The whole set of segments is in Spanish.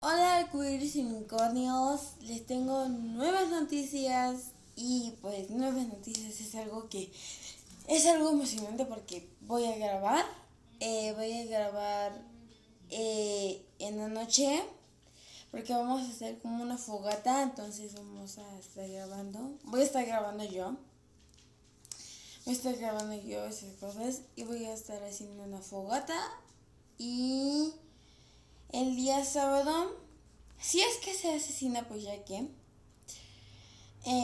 Hola arcoíris y unicornios, les tengo nuevas noticias y pues nuevas noticias es algo emocionante porque voy a grabar en la noche porque vamos a hacer como una fogata, entonces voy a estar grabando yo esas cosas y voy a estar haciendo una fogata y el día sábado, si es que se asesina, pues ya que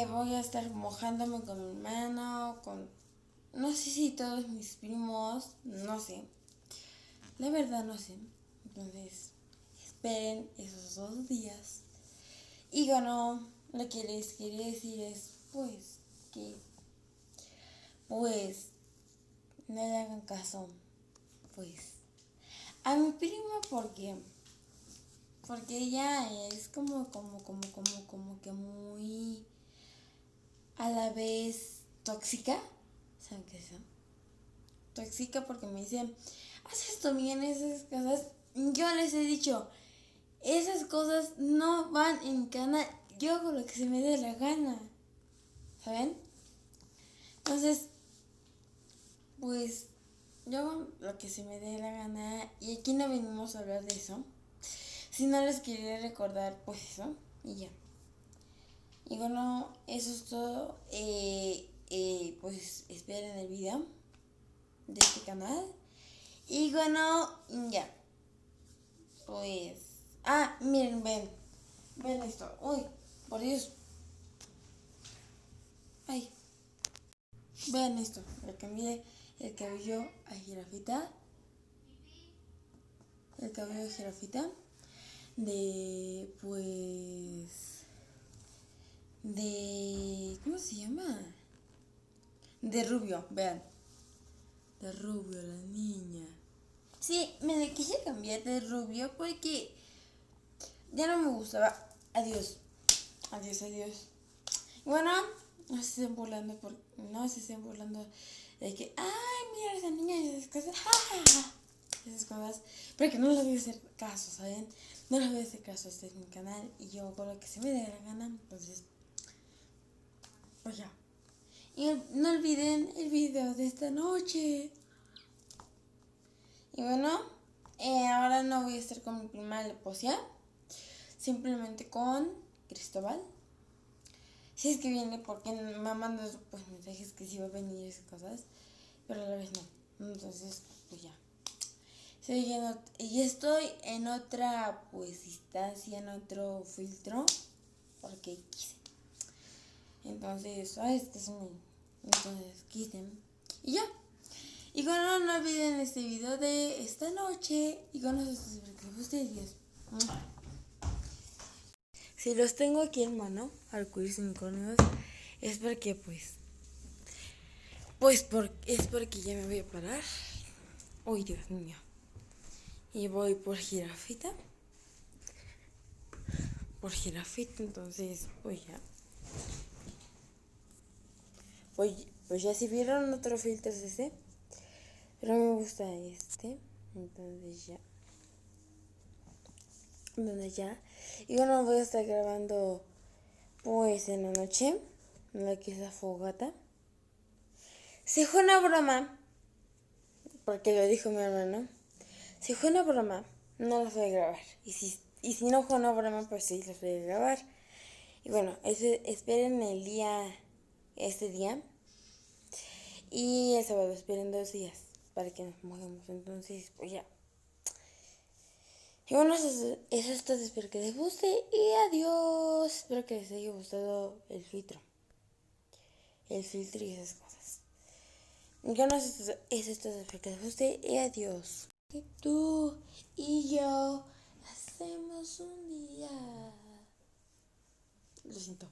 voy a estar mojándome con mi hermano, no sé si todos mis primos, no sé, la verdad no sé, entonces esperen esos 2 días. Y bueno, lo que les quería decir es que pues no le hagan caso pues a mi prima porque ella es como que muy a la vez tóxica. ¿Saben qué es eso? Tóxica porque me dicen, haz esto bien, esas cosas. Yo les he dicho, esas cosas no van en mi canal. Yo hago lo que se me dé la gana. ¿Saben? Entonces, pues yo hago lo que se me dé la gana. Y aquí no venimos a hablar de eso. Si no les quería recordar, pues eso. Y ya. Y bueno, eso es todo. Pues esperen el video de este canal. Y bueno, ya. Pues. Miren, ven esto. Uy, por Dios. Ay, vean esto. Le cambié el cabello a Jirafita. El cabello de Jirafita. ¿Cómo se llama? De rubio, vean. De rubio, la niña. Sí, me le quise cambiar de rubio porque ya no me gustaba. Adiós. Adiós. Bueno, no se estén burlando de que, ay, mira esa niña y esas cosas, esas cosas, porque no les voy a hacer caso, ¿saben? No les voy a hacer caso, este es mi canal y yo hago lo que se me dé la gana, entonces, pues ya. Y no olviden el video de esta noche. Y bueno, ahora no voy a estar con mi prima Leposia, simplemente con Cristóbal. Si es que viene, porque me ha mandado pues mensajes que sí va a venir y esas cosas, pero a la vez no. Entonces, pues ya. Y estoy en otra pues instancia, en otro filtro, porque quise. Entonces, entonces quise. Y ya. Y bueno, no olviden este video de esta noche. Y con eso se ustedes. Si los tengo aquí en mano, arcoíris y unicornios, es porque es porque ya me voy a parar. Uy, Dios mío. Y voy por Jirafita. Entonces, pues ya. Pues ya si vieron otro filtro es ese. Pero me gusta este. Entonces ya. Y bueno, voy a estar grabando pues en la noche. En la que es la fogata. Si fue una broma, porque lo dijo mi hermano. Si fue una broma, no las voy a grabar. Y si no fue una broma, pues sí las voy a grabar. Y bueno, esperen este día. Y el sábado esperen 2 días para que nos mojemos. Entonces, pues ya. Y bueno, eso es todo. Espero que les guste. Y adiós. Espero que les haya gustado el filtro. El filtro y esas cosas. Y bueno, eso es todo. Espero que les guste. Y adiós. Que tú y yo hacemos un día. Lo siento.